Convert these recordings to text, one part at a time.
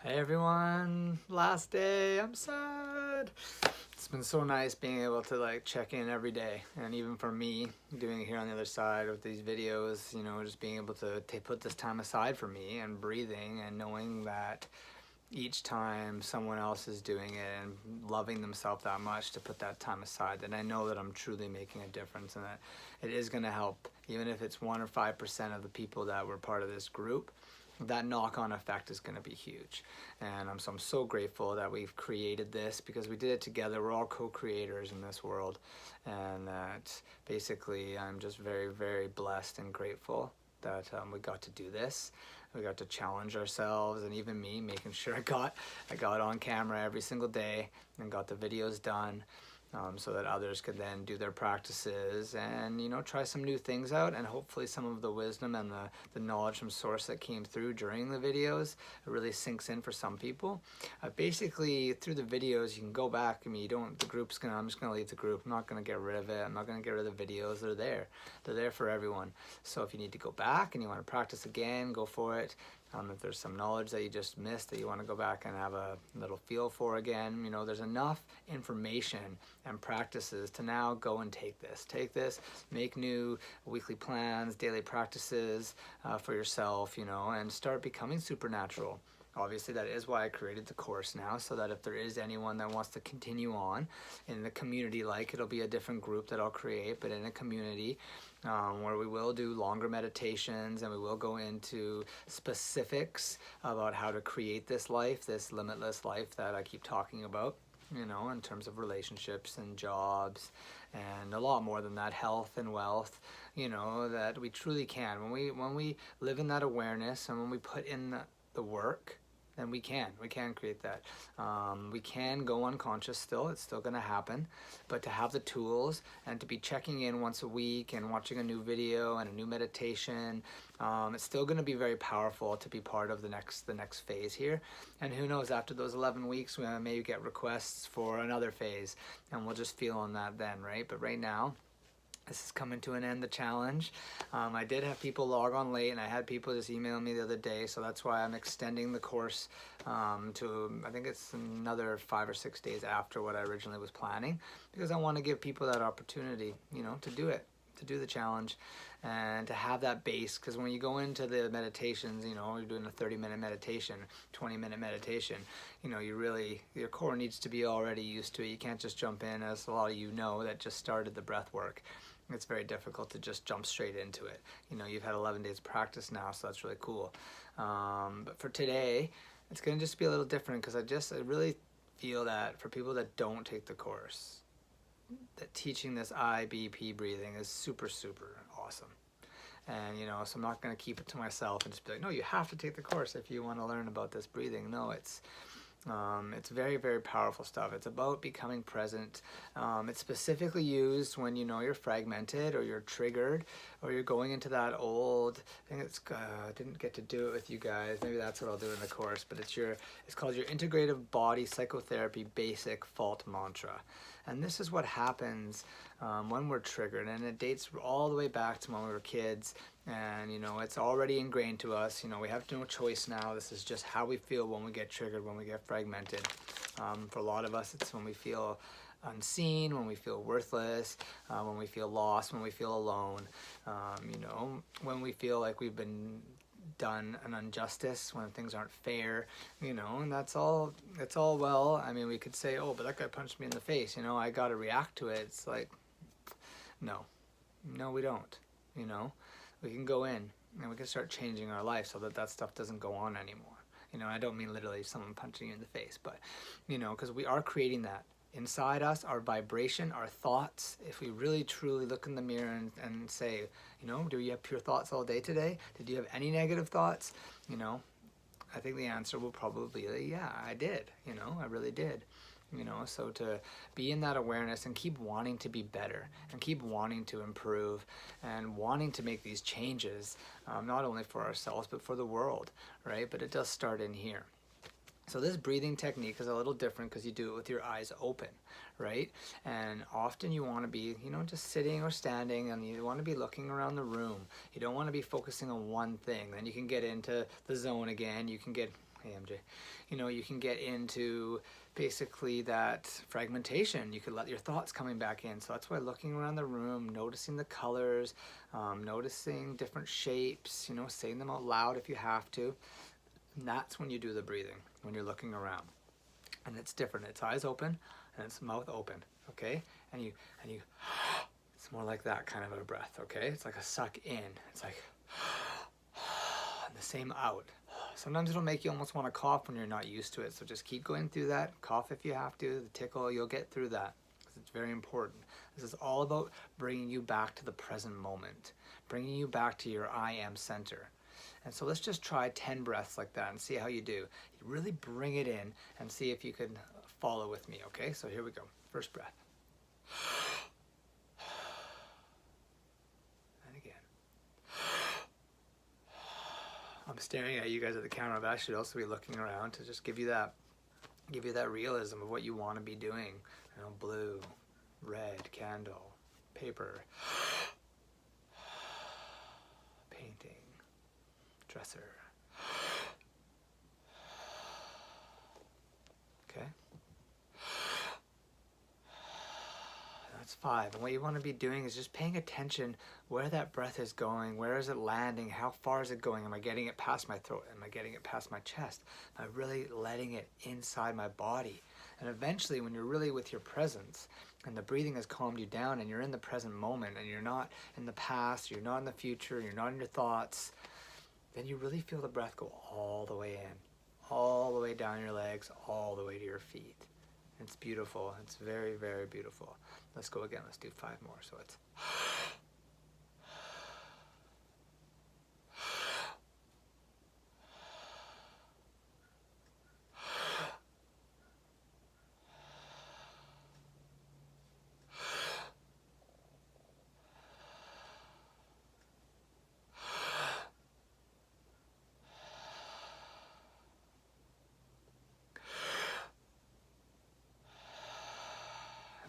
Hey everyone, last day, I'm sad. It's been so nice being able to check in every day, and even for me, doing it here on the other side with these videos, just being able to put this time aside for me and breathing and knowing that each time someone else is doing it and loving themselves that much to put that time aside, then I know that I'm truly making a difference and that it is going to help, even if it's 1 or 5% of the people that were part of this group. That knock-on effect is going to be huge, and I'm so grateful that we've created this because we did it together. We're all co-creators in this world, and that basically I'm just very blessed and grateful that we got to do this. We got to challenge ourselves, and even me making sure I got on camera every single day and got the videos done. So that others could then do their practices and try some new things out, and hopefully some of the wisdom and the knowledge from source that came through during the videos really sinks in for some people. Basically through the videos you can go back. I mean, I'm just gonna leave the group. I'm not gonna get rid of it. I'm not gonna get rid of the videos. They're there for everyone. So if you need to go back and you want to practice again, go for it. If there's some knowledge that you just missed that you want to go back and have a little feel for again, there's enough information and practices to now go and take this, make new weekly plans, daily practices for yourself, and start becoming supernatural. Obviously, that is why I created the course now, so that if there is anyone that wants to continue on in the community, it'll be a different group that I'll create, but in a community where we will do longer meditations and we will go into specifics about how to create this life, this limitless life that I keep talking about, in terms of relationships and jobs and a lot more than that, health and wealth, that we truly can. When we live in that awareness and when we put in the work, then we can create that. We can go unconscious still, it's still going to happen, but to have the tools and to be checking in once a week and watching a new video and a new meditation, it's still going to be very powerful to be part of the next phase here. And who knows, after those 11 weeks we may get requests for another phase, and we'll just feel on that then, right? But right now, this is coming to an end, the challenge. I did have people log on late, and I had people just email me the other day, so that's why I'm extending the course to, I think it's another 5 or 6 days after what I originally was planning, because I want to give people that opportunity, to do it, to do the challenge, and to have that base. Because when you go into the meditations, you're doing a 30-minute meditation, 20-minute meditation, your core needs to be already used to it. You can't just jump in, as a lot of that just started the breath work. It's very difficult to just jump straight into it. You've had 11 days practice now, so that's really cool. But for today, it's going to just be a little different, because I really feel that for people that don't take the course, that teaching this IBP breathing is super awesome. And so I'm not going to keep it to myself and just be like, no, you have to take the course if you want to learn about this breathing. No, it's very powerful stuff. It's about becoming present. It's specifically used when you're fragmented or you're triggered or you're going into that old, I think I didn't get to do it with you guys, maybe that's what I'll do in the course, but it's called your integrative body psychotherapy basic fault mantra. And this is what happens when we're triggered, and it dates all the way back to when we were kids, and it's already ingrained to us. We have no choice now. This is just how we feel when we get triggered, when we get fragmented. For a lot of us, it's when we feel unseen, when we feel worthless, when we feel lost, when we feel alone, when we feel like we've been done an injustice, when things aren't fair, and it's all well. I mean, we could say, oh, but that guy punched me in the face, I gotta react to it. It's like, no, we don't. We can go in and we can start changing our life so that stuff doesn't go on anymore. I don't mean literally someone punching you in the face, but because we are creating that inside us, our vibration, our thoughts. If we really truly look in the mirror and say, do you have pure thoughts all day today? Did you have any negative thoughts? I think the answer will probably be, yeah, I did. I really did. So to be in that awareness and keep wanting to be better and keep wanting to improve and wanting to make these changes, not only for ourselves but for the world, right? But it does start in here. So this breathing technique is a little different because you do it with your eyes open, right? And often you want to be, just sitting or standing, and you want to be looking around the room. You don't want to be focusing on one thing. Then you can get into the zone again. You can get Hey MJ, you know, you can get into basically that fragmentation. You could let your thoughts coming back in. So that's why looking around the room, noticing the colors, noticing different shapes, you know, saying them out loud if you have to. And that's when you do the breathing, when you're looking around. And it's different. It's eyes open and it's mouth open, okay? And you, it's more like that kind of a breath, okay? It's like a suck in. It's like, and the same out. Sometimes it'll make you almost want to cough when you're not used to it. So just keep going through that. Cough if you have to. The tickle, you'll get through that. Because it's very important. This is all about bringing you back to the present moment. Bringing you back to your I am center. And so let's just try 10 breaths like that and see how you do. You really bring it in and see if you can follow with me, okay? So here we go. First breath. And again. I'm staring at you guys at the camera, but I should also be looking around to just give you that realism of what you want to be doing. You know, blue, red, candle, paper, painting, dresser. Okay? That's 5. And what you want to be doing is just paying attention where that breath is going, where is it landing, how far is it going, am I getting it past my throat, am I getting it past my chest, am I really letting it inside my body? And eventually when you're really with your presence and the breathing has calmed you down and you're in the present moment and you're not in the past, you're not in the future, you're not in your thoughts, then you really feel the breath go all the way in, all the way down your legs, all the way to your feet. It's beautiful. It's very, very beautiful. Let's go again. Let's do 5 more. So it's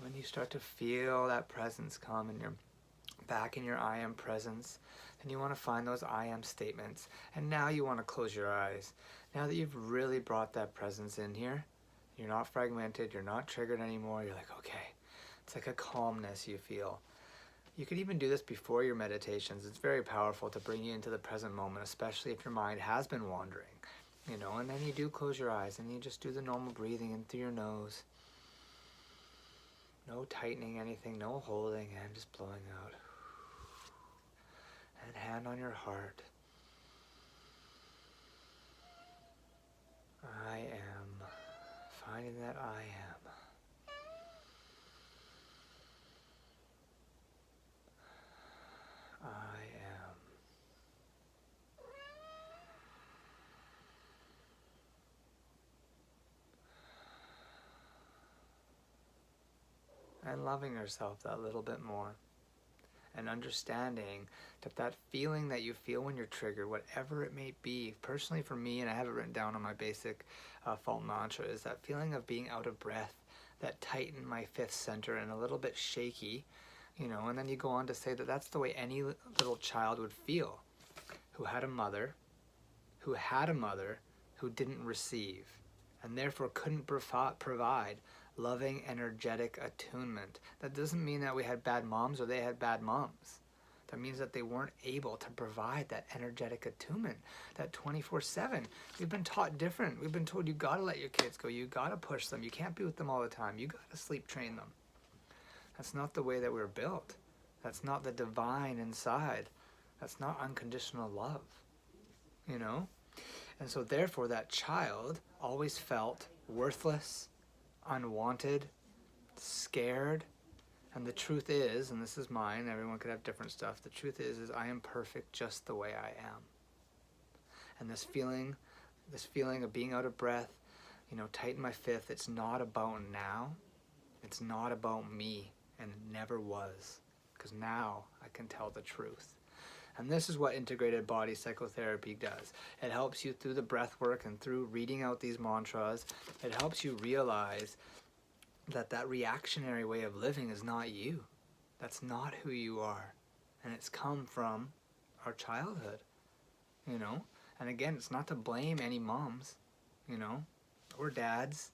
when you start to feel that presence come and you're back in your I am presence, then you want to find those I am statements. And now you want to close your eyes. Now that you've really brought that presence in here, you're not fragmented, you're not triggered anymore, you're like, okay, it's like a calmness you feel. You could even do this before your meditations. It's very powerful to bring you into the present moment, especially if your mind has been wandering, you know, and then you do close your eyes and you just do the normal breathing in through your nose. No tightening anything, no holding, and just blowing out. And hand on your heart. I am finding that I am. I am. And loving yourself that little bit more. And understanding that that feeling that you feel when you're triggered, whatever it may be, personally for me, and I have it written down on my basic fault mantra, is that feeling of being out of breath, that tighten my 5th center and a little bit shaky, you know, and then you go on to say that that's the way any little child would feel who had a mother who didn't receive and therefore couldn't provide loving, energetic attunement. That doesn't mean that we had bad moms or they had bad moms. That means that they weren't able to provide that energetic attunement, that 24/7. We've been taught different. We've been told you gotta let your kids go, you gotta push them, you can't be with them all the time, you gotta sleep train them. That's not the way that we're built. That's not the divine inside. That's not unconditional love, you know? And so therefore that child always felt worthless, unwanted, scared. And the truth is, and this is mine, everyone could have different stuff, the truth is I am perfect just the way I am. And this feeling of being out of breath, you know, tighten my 5th, it's not about now. It's not about me, and it never was. Because now I can tell the truth. And this is what integrated body psychotherapy does. It helps you through the breath work and through reading out these mantras. It helps you realize that that reactionary way of living is not you. That's not who you are. And it's come from our childhood, you know? And again, it's not to blame any moms. you know, or dads,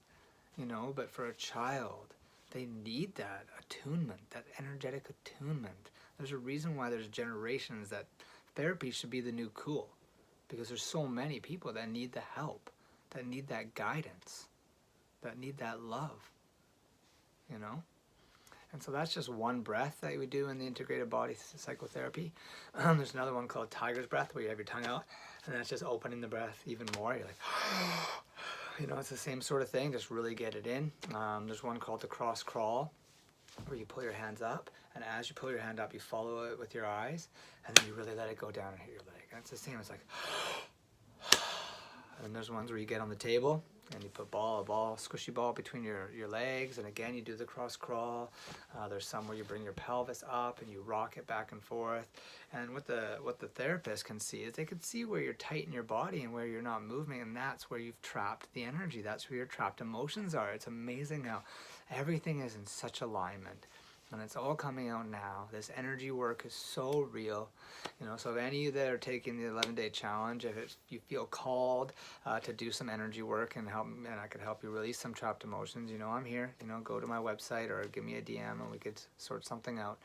you know, but for a child, they need that attunement, that energetic attunement. There's a reason why there's generations that therapy should be the new cool, because there's so many people that need the help, that need that guidance, that need that love, you know? And so that's just one breath that we do in the integrated body psychotherapy. There's another one called tiger's breath, where you have your tongue out, and that's just opening the breath even more. You're like, you know, it's the same sort of thing, just really get it in. There's one called the cross crawl, where you pull your hands up, and as you pull your hand up, you follow it with your eyes, and then you really let it go down and hit your leg. And it's the same, it's like, and then there's ones where you get on the table, and you put a squishy ball between your legs, and again you do the cross crawl. There's some where you bring your pelvis up and you rock it back and forth. And what the therapist can see is they can see where you're tight in your body and where you're not moving, and that's where you've trapped the energy. That's where your trapped emotions are. It's amazing how everything is in such alignment. And it's all coming out now. This energy work is so real. You know, so if any of you that are taking the 11-day challenge, if you feel called to do some energy work and I could help you release some trapped emotions, you know, I'm here. You know, go to my website or give me a DM and we could sort something out.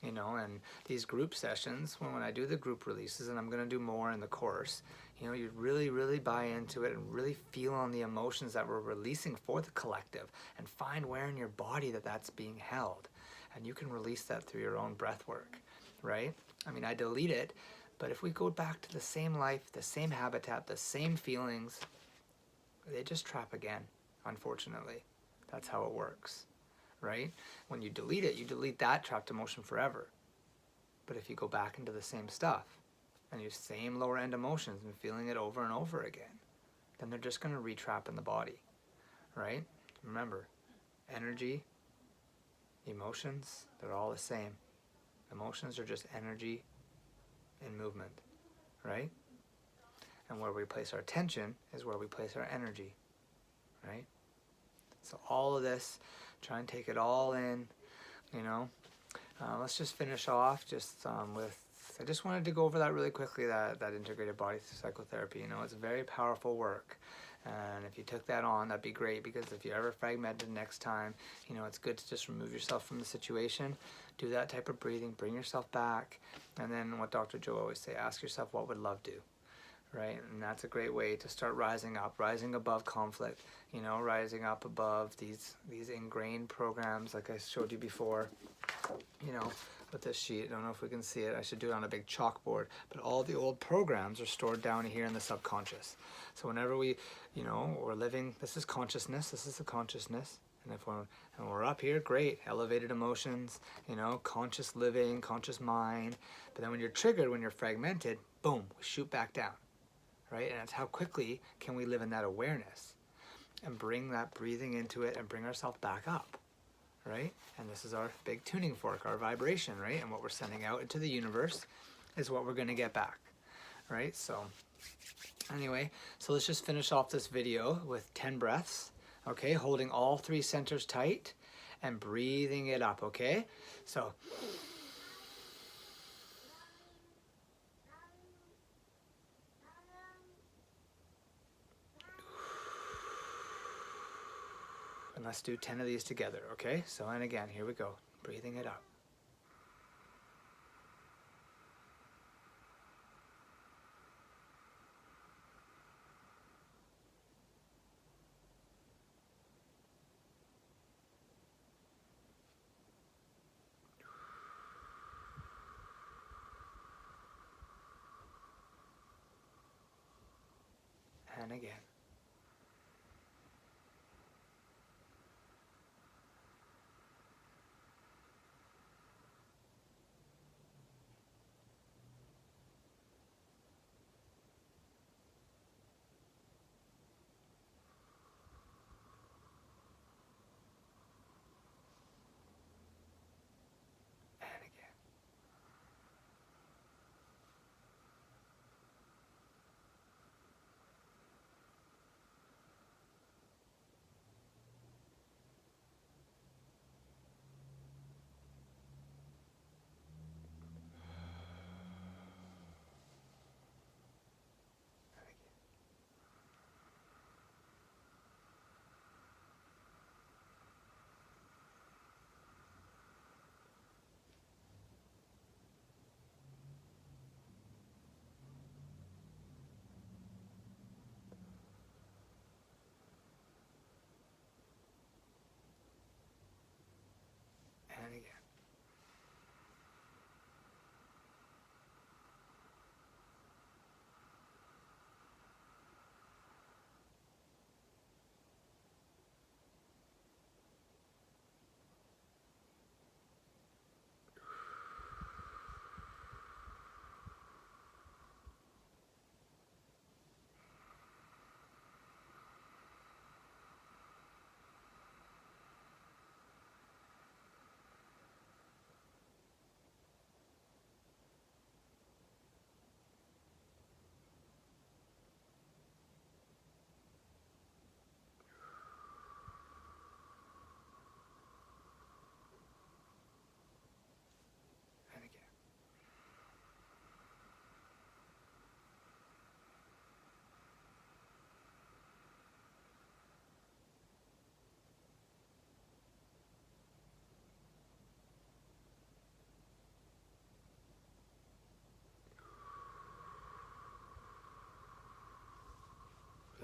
You know, and these group sessions, when I do the group releases, and I'm going to do more in the course, you know, you really, really buy into it and really feel on the emotions that we're releasing for the collective, and find where in your body that's being held. And you can release that through your own breath work, right? I mean, I delete it, but if we go back to the same life, the same habitat, the same feelings, they just trap again, unfortunately. That's how it works, right? When you delete it, you delete that trapped emotion forever. But if you go back into the same stuff, and your same lower end emotions and feeling it over and over again, then they're just going to re-trap in the body, right? Remember, energy, emotions, they're all the same. Emotions are just energy in movement, right? And where we place our attention is where we place our energy, right? So all of this, try and take it all in, you know. Let's just finish off just with, I just wanted to go over that really quickly, that integrated body psychotherapy. You know, it's very powerful work. And if you took that on, that'd be great, because if you ever fragmented next time, you know, it's good to just remove yourself from the situation, do that type of breathing, bring yourself back, and then what Dr. Joe always say, ask yourself, what would love do, right? And that's a great way to start rising up, rising above conflict, you know, rising up above these ingrained programs like I showed you before, you know, with this sheet. I don't know if we can see it. I should do it on a big chalkboard. But all the old programs are stored down here in the subconscious. So whenever we, you know, we're living, this is consciousness. This is the consciousness. And if we're up here, great. Elevated emotions, you know, conscious living, conscious mind. But then when you're triggered, when you're fragmented, boom, we shoot back down, right? And it's how quickly can we live in that awareness and bring that breathing into it and bring ourselves back up. Right? And this is our big tuning fork, our vibration, right? And what we're sending out into the universe is what we're going to get back, right? So anyway, so let's just finish off this video with 10 breaths, okay? Holding all 3 centers tight and breathing it up, okay? So and let's do 10 of these together, okay? So, and again, here we go. Breathing it up. And again. And again.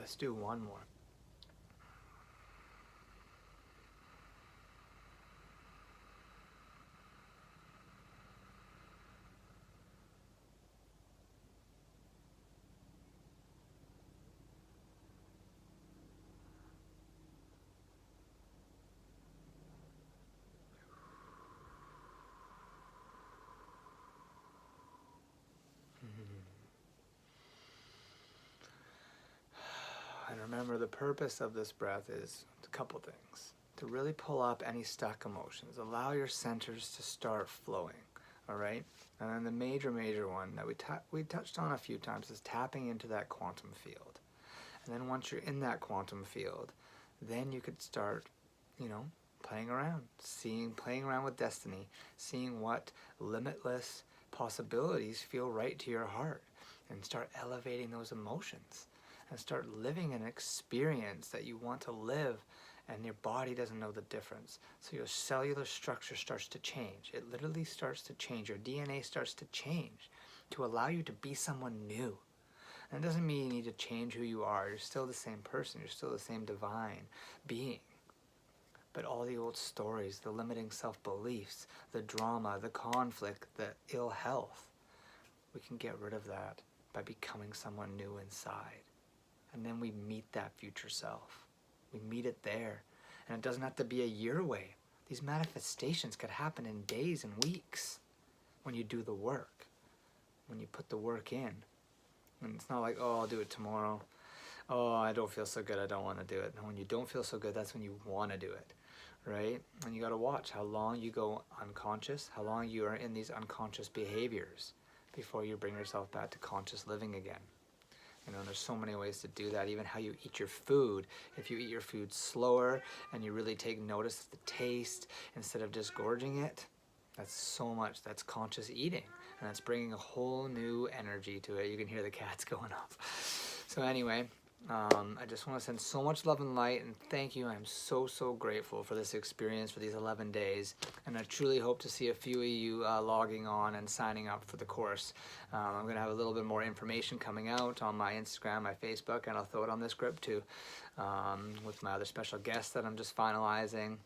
Let's do one more. And remember, the purpose of this breath is a couple things. To really pull up any stuck emotions. Allow your centers to start flowing, all right? And then the major one that we touched on a few times is tapping into that quantum field. And then once you're in that quantum field, then you could start, playing around, playing around with destiny, seeing what limitless possibilities feel right to your heart, and start elevating those emotions. And start living an experience that you want to live, and your body doesn't know the difference. So your cellular structure starts to change. It literally starts to change. Your DNA starts to change to allow you to be someone new. And it doesn't mean you need to change who you are. You're still the same person. You're still the same divine being. But all the old stories, the limiting self-beliefs, the drama, the conflict, the ill health, we can get rid of that by becoming someone new inside. And then we meet that future self. We meet it there. And it doesn't have to be a year away. These manifestations could happen in days and weeks when you do the work, when you put the work in. And it's not like, oh, I'll do it tomorrow. Oh, I don't feel so good, I don't want to do it. And when you don't feel so good, that's when you want to do it, right? And you got to watch how long you go unconscious, how long you are in these unconscious behaviors before you bring yourself back to conscious living again. There's so many ways to do that. Even how you eat your food. If you eat your food slower and you really take notice of the taste instead of just gorging it, that's conscious eating. And that's bringing a whole new energy to it. You can hear the cats going off. So anyway, I just want to send so much love and light, and thank you. I'm so grateful for this experience, for these 11 days, and I truly hope to see a few of you logging on and signing up for the course. I'm going to have a little bit more information coming out on my Instagram, my Facebook, and I'll throw it on this group too, with my other special guest that I'm just finalizing.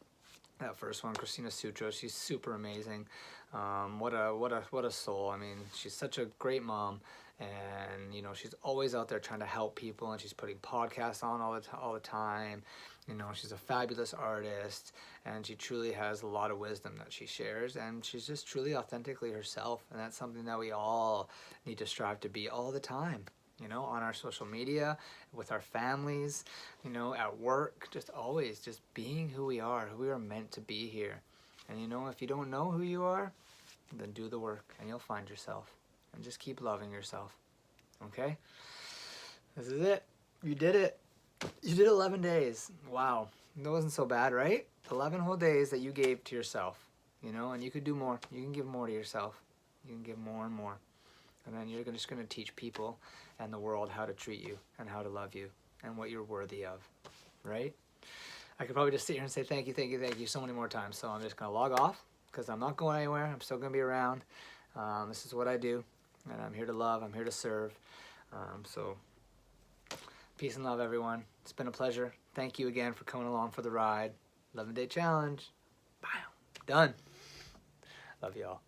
That first one, Christina Sutro, she's super amazing. What a soul. I mean, she's such a great mom, and she's always out there trying to help people, and she's putting podcasts on all the time. She's a fabulous artist, and she truly has a lot of wisdom that she shares, and she's just truly authentically herself, and that's something that we all need to strive to be all the time. On our social media, with our families, at work, just always just being who we are meant to be here. And if you don't know who you are, then do the work and you'll find yourself. And just keep loving yourself. Okay? This is it. You did it. You did 11 days. Wow. That wasn't so bad, right? 11 whole days that you gave to yourself. And you could do more. You can give more to yourself. You can give more and more. And then you're just going to teach people and the world how to treat you and how to love you and what you're worthy of, right? I could probably just sit here and say thank you so many more times. So I'm just going to log off because I'm not going anywhere. I'm still going to be around. This is what I do, and I'm here to love. I'm here to serve. So peace and love, everyone. It's been a pleasure. Thank you again for coming along for the ride. 11-day challenge. Bam. Done. Love you all.